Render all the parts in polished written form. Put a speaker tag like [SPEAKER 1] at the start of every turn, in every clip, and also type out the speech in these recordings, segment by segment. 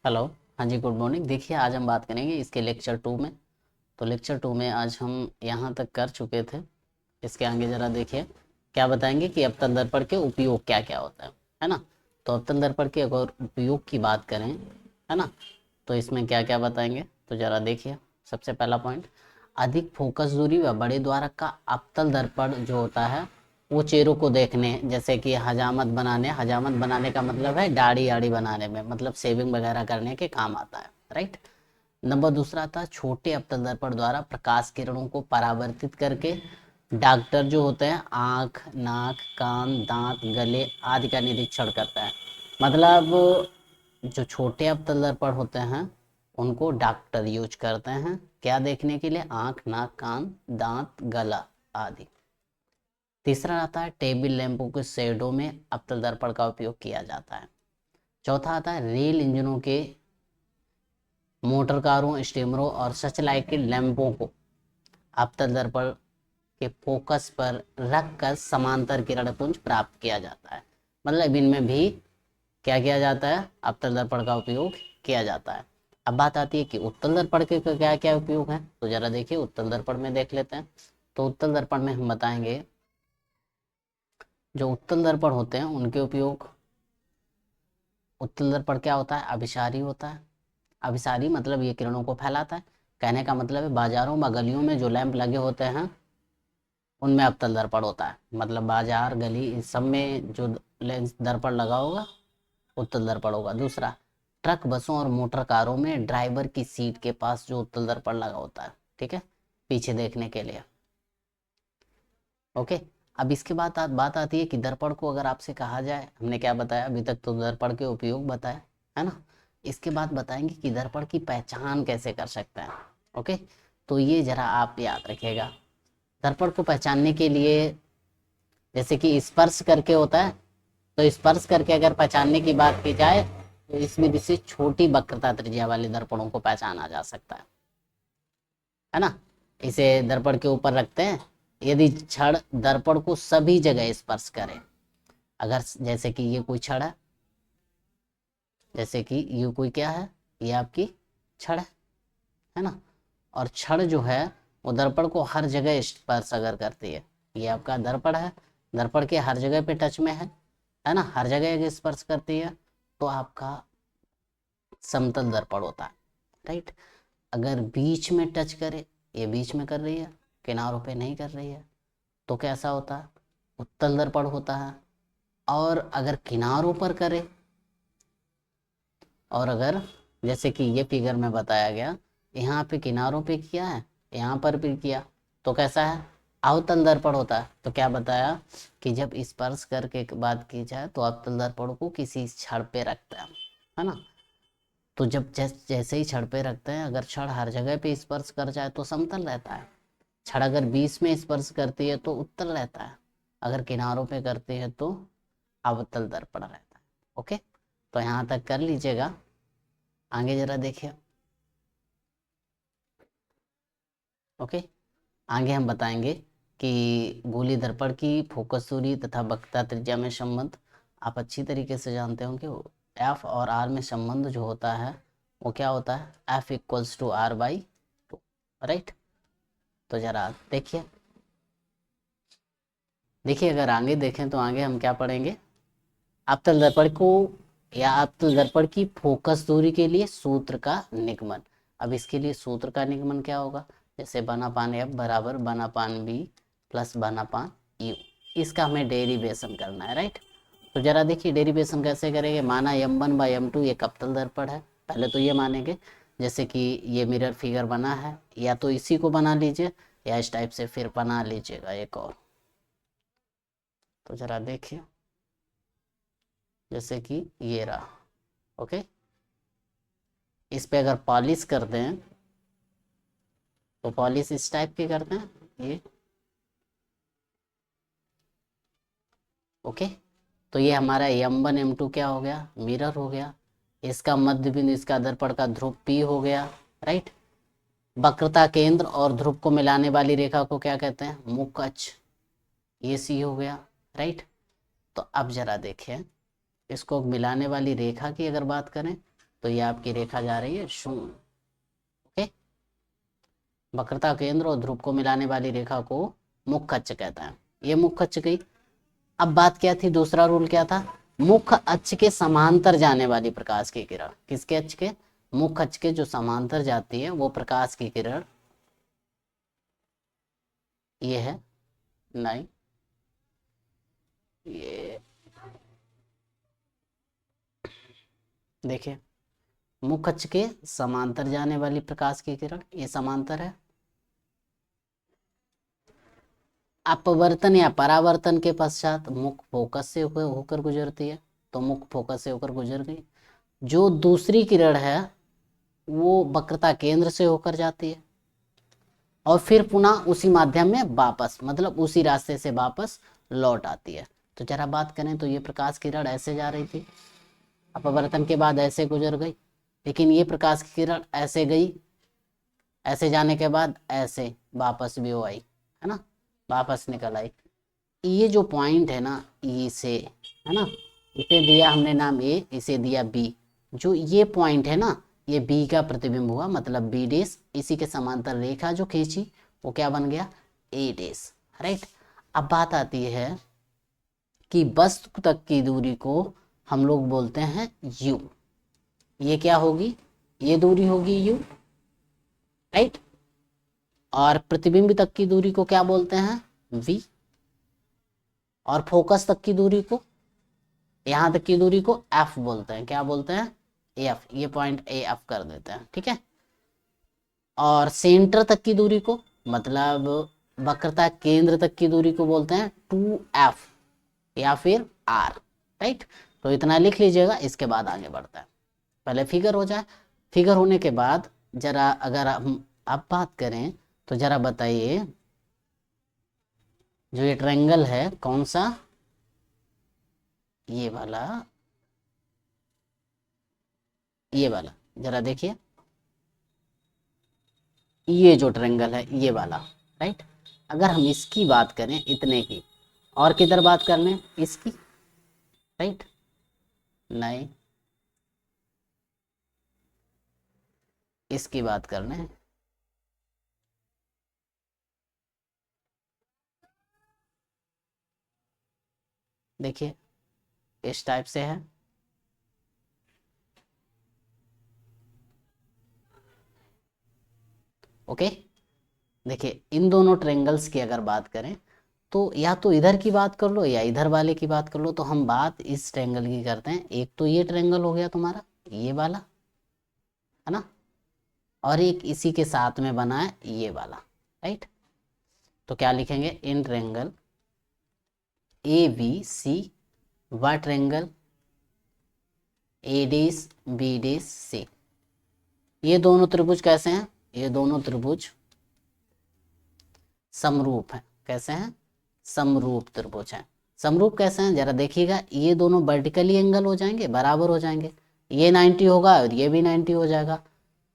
[SPEAKER 1] Hello. हाँ जी, good morning. देखिए, आज हम बात करेंगे इसके लेक्चर 2 में। तो लेक्चर 2 में आज हम यहाँ तक कर चुके थे। इसके आगे ज़रा देखिए, क्या बताएंगे कि अवतल दर्पण के उपयोग क्या क्या होता है ना। तो अवतल दर्पण के अगर उपयोग की बात करें, है ना, तो इसमें क्या क्या बताएंगे, तो ज़रा देखिए। सबसे पहला पॉइंट, अधिक फोकस दूरी व बड़े द्वारक का अवतल दर्पण जो होता है वो चेहरों को देखने, जैसे कि हजामत बनाने का मतलब है दाढ़ी आड़ी बनाने में, मतलब सेविंग वगैरह करने के काम आता है, राइट। नंबर दूसरा था, छोटे अवतल दर्पण द्वारा प्रकाश किरणों को परावर्तित करके डॉक्टर जो होते हैं आँख, नाक, कान, दांत, गले आदि का निरीक्षण करता है। मतलब जो छोटे अवतल दर्पण होते हैं उनको डॉक्टर यूज करते हैं क्या देखने के लिए, आँख, नाक, कान, दांत, गला आदि। तीसरा आता है, टेबल लैंपों के शेडो में अवतल दर्पण का उपयोग किया जाता है। चौथा आता है, रेल इंजनों के, मोटर कारों, स्टीमरों और सच लाइट के लैंपों को अवतल दर्पण के फोकस पर रखकर समांतर किरण पुंज प्राप्त किया जाता है। मतलब इनमें भी क्या किया जाता है, अवतल दर्पण का उपयोग किया जाता है। अब बात आती है कि उत्तल दर्पण के क्या क्या उपयोग है, तो जरा देखिए उत्तल दर्पण में देख लेते हैं। तो उत्तल दर्पण में हम बताएंगे, जो उत्तल दर्पण होते हैं उनके उपयोग। उत्तल दर्पण क्या होता है, अभिसारी होता है। अभिसारी मतलब ये किरणों को फैलाता है। कहने का मतलब है बाजारों व गलियों में जो लैंप लगे होते हैं उनमें अवतल दर्पण होता है। मतलब बाजार, गली, इस सब में जो लेंस दर्पण लगा होगा उत्तल दर्पण होगा। दूसरा, ट्रक, बसों और मोटर कारों में ड्राइवर की सीट के पास जो उत्तल दर्पण लगा होता है, ठीक है, पीछे देखने के लिए। ओके। अब इसके बाद बात आती है कि दर्पण को अगर आपसे कहा जाए, हमने क्या बताया अभी तक, तो दर्पण के उपयोग बताए, है ना। इसके बाद बताएंगे कि दर्पण की पहचान कैसे कर सकते हैं। ओके, तो ये जरा आप याद रखिएगा। दर्पण को पहचानने के लिए, जैसे कि स्पर्श करके होता है, तो स्पर्श करके अगर पहचानने की बात की जाए तो इस विधि से छोटी वक्रता त्रिज्या वाले दर्पणों को पहचाना जा सकता है ना। इसे दर्पण के ऊपर रखते हैं, यदि छड़ दर्पण को सभी जगह स्पर्श करे, अगर जैसे कि ये कोई छड़ है, जैसे कि ये कोई क्या है, ये आपकी छड़ है ना, और छड़ जो है वो दर्पण को हर जगह स्पर्श अगर करती है, ये आपका दर्पण है, दर्पण के हर जगह पे टच में है ना, हर जगह अगर स्पर्श करती है तो आपका समतल दर्पण होता है, राइट। अगर बीच में टच करे, ये बीच में कर रही है, किनारों पे नहीं कर रही है, तो कैसा होता है, उत्तल दर्पण होता है। और अगर किनारों पर करे, और अगर जैसे कि ये फिगर में बताया गया, यहाँ पे किनारों पे किया है, यहाँ पर भी किया, तो कैसा है, अवतल दर्पण होता है। तो क्या बताया कि जब स्पर्श करके बात की जाए तो अवतल दर्पण को किसी छड़ पे रखता है ना। तो जब जैसे ही छड़ पे रखते हैं, अगर छड़ हर जगह पे स्पर्श कर जाए तो समतल रहता है, छड़ अगर बीच में स्पर्श करती है तो उत्तल रहता है, अगर किनारों पे करती है तो अवतल दर्पण रहता है। ओके, तो यहाँ तक कर लीजिएगा। आगे जरा देखिए। ओके, आगे हम बताएंगे कि गोली दर्पण की फोकस दूरी तथा वक्रता त्रिज्या में संबंध आप अच्छी तरीके से जानते होंगे। एफ और आर में संबंध जो होता है वो क्या होता है, F equals to R by two, right. तो जरा देखिए, अगर आगे देखें तो आगे हम क्या पढ़ेंगे, अवतल दर्पण को या अवतल दर्पण की फोकस दूरी के लिए सूत्र का निगमन। अब इसके लिए सूत्र का निगमन क्या होगा, जैसे बनापान एफ बराबर बनापान बी प्लस बनापान यू, इसका हमें डेरिवेशन करना है, राइट। तो जरा देखिए डेरिवेशन कैसे करेंगे। माना m1/m2 एक अवतल दर्पण है, पहले तो ये मानेंगे, जैसे कि ये मिरर फिगर बना है, या तो इसी को बना लीजिए या इस टाइप से फिर बना लीजिएगा एक और। तो जरा देखिए, जैसे कि ये रहा, ओके। इस पे अगर पॉलिश करते हैं तो पॉलिश इस टाइप के करते हैं ये, ओके। तो ये हमारा m1 m2 क्या हो गया, मिरर हो गया, इसका मध्य बिंदु, इसका दर्पण का ध्रुव P हो गया, राइट। वक्रता केंद्र और ध्रुव को मिलाने वाली रेखा को क्या कहते हैं, मुख्य अक्ष, ये C हो गया, राइट। तो अब जरा देखें, इसको मिलाने वाली रेखा की अगर बात करें तो ये आपकी रेखा जा रही है शून्य। ओके, वक्रता केंद्र और ध्रुव को मिलाने वाली रेखा को मुख्य अक्ष कहता है। ये मुख्य अक्ष गई। अब बात क्या थी, दूसरा रूल क्या था, मुख्य अक्ष के समांतर जाने वाली प्रकाश की किरण, किसके अक्ष के, मुख्य अक्ष के जो समांतर जाती है वो प्रकाश की किरण ये है, नहीं ये देखिए, मुख्य अक्ष के समांतर जाने वाली प्रकाश की किरण, ये समांतर है। अपवर्तन या परावर्तन के पश्चात मुख्य फोकस से होकर गुजरती है, तो मुख्य फोकस से होकर गुजर गई। जो दूसरी किरण है वो वक्रता केंद्र से होकर जाती है और फिर पुनः उसी माध्यम में वापस, मतलब उसी रास्ते से वापस लौट आती है। तो जरा बात करें तो ये प्रकाश किरण ऐसे जा रही थी, अपवर्तन के बाद ऐसे गुजर गई, लेकिन ये प्रकाश की किरण ऐसे गई, ऐसे जाने के बाद ऐसे वापस भी वो आई, है ना, वापस निकल आई। ये जो पॉइंट है ना, इसे, है ना, इसे दिया हमने नाम ए, इसे दिया बी। जो ये पॉइंट है ना, ये बी का प्रतिबिंब हुआ, मतलब बी डेस। इसी के समांतर रेखा जो खींची वो क्या बन गया, ए डेस, राइट। अब बात आती है कि वस्तु तक की दूरी को हम लोग बोलते हैं यू। ये क्या होगी, ये दूरी होगी यू, राइट। और प्रतिबिंब तक की दूरी को क्या बोलते हैं, वी। और फोकस तक की दूरी को, यहां तक की दूरी को एफ बोलते हैं, क्या बोलते हैं, एफ। ये पॉइंट ए एफ कर देते हैं, ठीक है। और सेंटर तक की दूरी को, मतलब वक्रता केंद्र तक की दूरी को बोलते हैं 2f या फिर r, राइट। तो इतना लिख लीजिएगा, इसके बाद आगे बढ़ता है। पहले फिगर हो जाए, फिगर होने के बाद जरा अगर हम अब बात करें तो जरा बताइए, जो ये ट्रायंगल है कौन सा, ये वाला, ये वाला, जरा देखिए, ये जो ट्रायंगल है ये वाला, राइट। अगर हम इसकी बात करें, इतने की, और किधर बात कर लें, इसकी, राइट, नहीं, इसकी बात कर लें, देखिए इस टाइप से है, ओके। देखिए इन दोनों ट्रायंगल्स की अगर बात करें तो या तो इधर की बात कर लो या इधर वाले की बात कर लो, तो हम बात इस ट्रायंगल की करते हैं। एक तो ये ट्रायंगल हो गया तुम्हारा, ये वाला, है ना, और एक इसी के साथ में बना है ये वाला, राइट। तो क्या लिखेंगे, in triangle A B C व ट्रायंगल ए डेस बी डेस सी, ये दोनों त्रिभुज कैसे हैं, ये दोनों त्रिभुज समरूप हैं। कैसे हैं, समरूप त्रिभुज हैं। समरूप कैसे हैं, जरा देखिएगा, ये दोनों वर्टिकली एंगल हो जाएंगे, बराबर हो जाएंगे, ये 90 होगा और ये भी 90 हो जाएगा,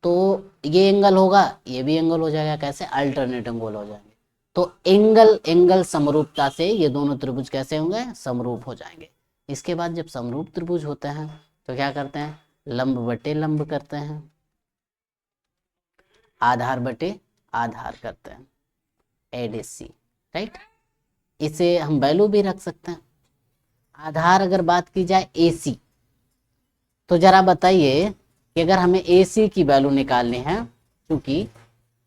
[SPEAKER 1] तो ये एंगल होगा, ये भी एंगल हो जाएगा, कैसे, अल्टरनेट एंगल हो जाएंगे। तो एंगल एंगल समरूपता से ये दोनों त्रिभुज कैसे होंगे, समरूप हो जाएंगे। इसके बाद जब समरूप त्रिभुज होते हैं तो क्या करते हैं, लंब बटे लंब करते हैं, आधार बटे आधार करते हैं, एडीसी, राइट। इसे हम वैल्यू भी रख सकते हैं। आधार अगर बात की जाए AC, तो जरा बताइए कि अगर हमें AC की वैल्यू निकालनी है, क्योंकि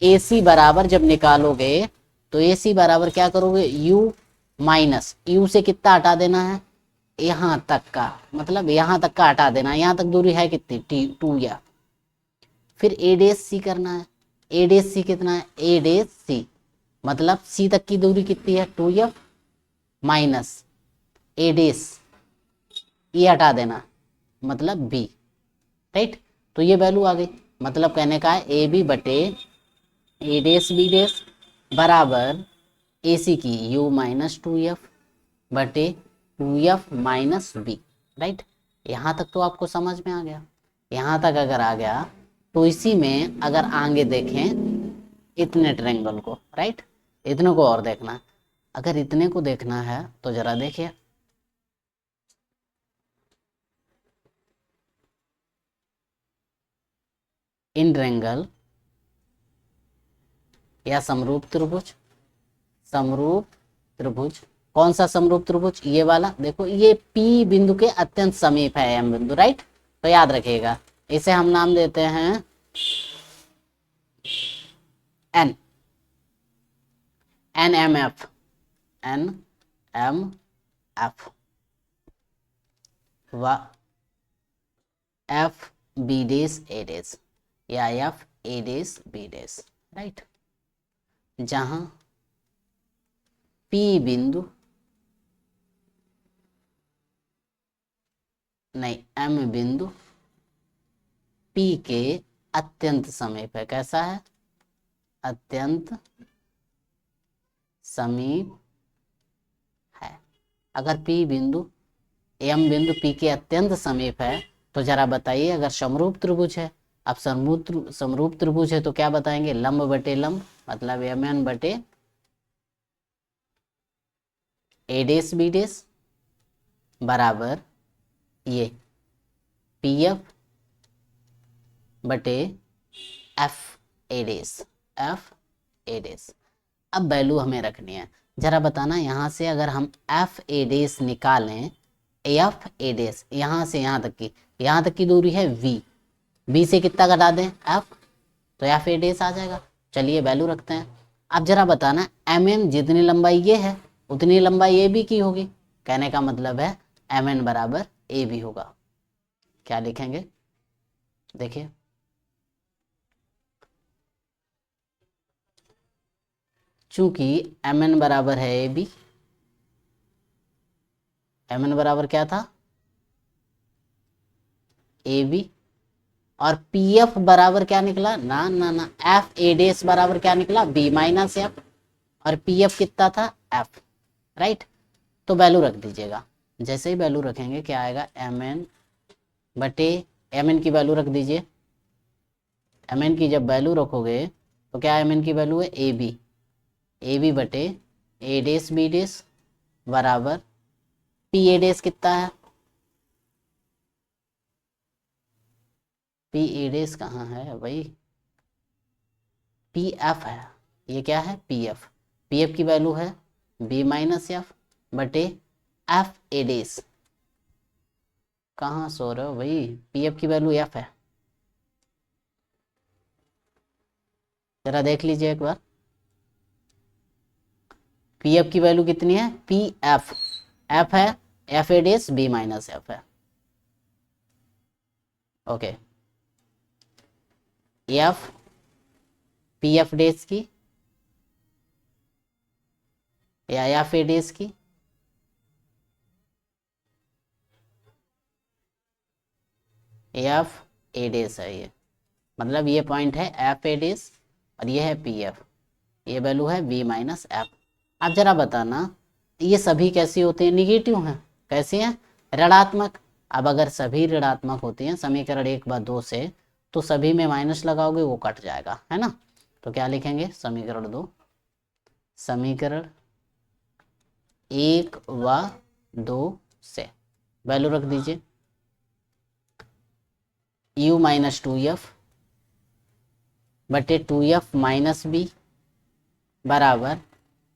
[SPEAKER 1] AC बराबर जब निकालोगे तो AC बराबर क्या करोगे, U माइनस, U से कितना हटा देना है, यहाँ तक का, मतलब यहाँ तक का हटा देना है। यहाँ तक दूरी है कितनी, 2 या फिर ADC करना है। ADC कितना है, ADC मतलब C तक की दूरी कितनी है, 2F माइनस ADS, ये हटा देना, मतलब B, राइट। तो ये वैल्यू आ गई, मतलब कहने का है AB बटे A डेस B डेस बराबर AC की U माइनस 2F बटे 2F माइनस B, राइट। यहाँ तक तो आपको समझ में आ गया। यहाँ तक अगर आ गया तो इसी में अगर आगे देखें इतने ट्रायंगल को, राइट, इतने को और देखना, अगर इतने को देखना है तो जरा देखिए, इन ट्रायंगल या समरूप त्रिभुज, समरूप त्रिभुज, कौन सा समरूप त्रिभुज, ये वाला देखो, ये P बिंदु के अत्यंत समीप है M बिंदु, राइट। तो याद रखिएगा, इसे हम नाम देते हैं N, NMF, NMF व F B dash A dash या F A dash B dash, right. जहां P बिंदु नहीं M बिंदु P के अत्यंत समीप है। कैसा है? अत्यंत समीप है। अगर P बिंदु M बिंदु P के अत्यंत समीप है तो जरा बताइए, अगर समरूप त्रिभुज है, अब समरूप त्रिभुज है तो क्या बताएंगे? लंब बटे लंब, मतलब MN बटे A डेश B डेश बराबर ये PF बटे F A dash, F A dash. अब वैल्यू हमें रखनी है। जरा बताना, यहाँ से अगर हम F A डेश निकालें, F A डेश यहाँ से यहाँ तक की दूरी है V से कितना घटा दें? F, तो F A डेश आ जाएगा। चलिए वैल्यू रखते हैं। अब जरा बताना, MN जितनी लंबाई ये है उतनी लंबाई AB की होगी। कहने का मतलब है MN बराबर AB होगा। क्या लिखेंगे? देखिए, चूंकि MN बराबर है AB, MN बराबर क्या था? AB, और PF बराबर क्या निकला? ना F A डेश बराबर क्या निकला? B माइनस F, और PF कितना था? F, right. तो वैल्यू रख दीजिएगा। जैसे ही वैल्यू रखेंगे क्या आएगा? MN बटे MN की वैल्यू रख दीजिए। MN की जब वैल्यू रखोगे तो क्या MN की वैल्यू है? AB बटे A डेश B डेश बराबर PA डेश कितना है? PA डेश कहाँ है भाई? PF है। ये क्या है? PF की वैल्यू है B माइनस F बटे F A डेश। कहाँ सो रहे हो भाई? PF की वैल्यू F है। जरा देख लीजिए एक बार, PF की वैल्यू कितनी है? PF, F है F A dash B minus F है। ओके, F PF डेश की या F A डेश की, F A डेश है ये, मतलब ये पॉइंट है F A डेश और ये है PF, ये वैल्यू है B माइनस F। अब जरा बताना, ये सभी कैसी होते हैं? निगेटिव हैं। कैसी हैं? ऋणात्मक। अब अगर सभी ऋणात्मक होती हैं, समीकरण 1 व 2 से, तो सभी में माइनस लगाओगे वो कट जाएगा, है ना। तो क्या लिखेंगे? समीकरण 2, समीकरण 1 व 2 से वैल्यू रख दीजिए। U माइनस 2F बटे 2F माइनस B बराबर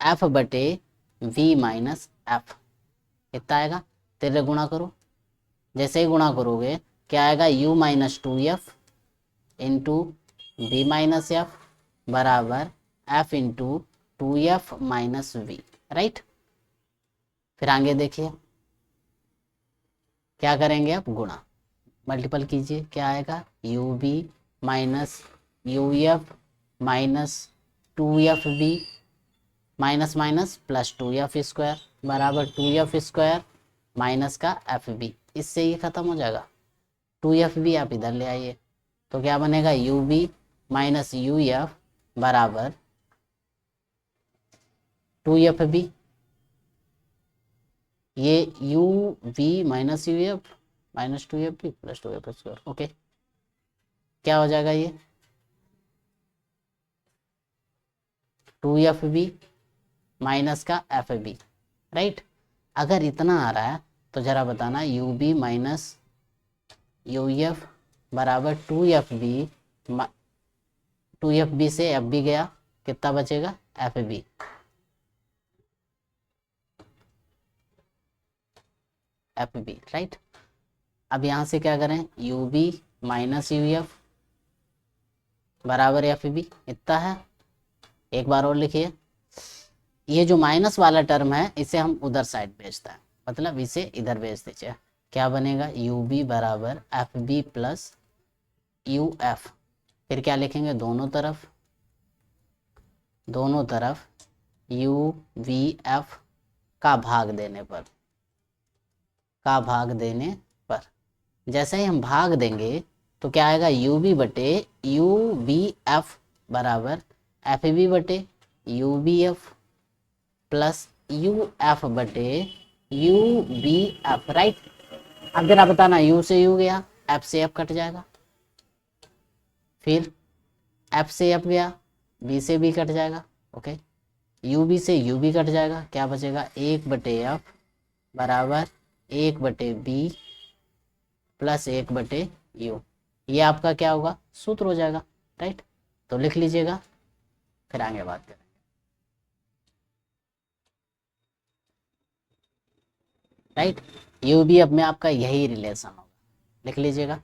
[SPEAKER 1] F बटे V माइनस F। कितना आएगा? तेरे गुणा करो। जैसे ही गुणा करोगे क्या आएगा? U minus 2F into B minus F बराबर F into 2F minus V, right. फिर आगे देखिए क्या करेंगे? आप गुणा, मल्टीपल कीजिए। क्या आएगा? UB minus UF minus 2FB minus minus plus 2F square बराबर 2F स्क्वायर माइनस का FB। इससे ये खत्म हो जाएगा। 2FB आप इधर ले आइए तो क्या बनेगा? UB माइनस UF बराबर 2FB। ये UV minus UF minus 2FB plus 2F square. Okay, क्या हो जाएगा? ये 2FB माइनस का FB, राइट। अगर इतना आ रहा है तो जरा बताना, UB माइनस UF बराबर 2FB 2FB से FB गया, कितना बचेगा FB। FB right. अब यहाँ से क्या करें, UB माइनस UF बराबर FB, इतना है। एक बार और लिखिए, ये जो माइनस वाला टर्म है इसे हम उधर साइड भेजते हैं, मतलब इसे इधर भेज दीजिए। क्या बनेगा, UB बराबर FB प्लस UF। फिर क्या लिखेंगे, दोनों तरफ UVF का भाग देने पर जैसे ही हम भाग देंगे तो क्या आएगा, UB बटे UVF बराबर FB बटे UBF प्लस UF बटे UBF राइट। अब जरा बताना, U से U गया, F से F कट जाएगा, फिर F से F गया, B से B कट जाएगा, ओके। UB से UB कट जाएगा, क्या बचेगा, 1/F बराबर 1/B प्लस 1/U। ये आपका क्या होगा, सूत्र हो जाएगा राइट। तो लिख लीजिएगा, फिर आगे बात करें। राइट, UB अब में आपका यही रिलेशन होगा, लिख लीजिएगा।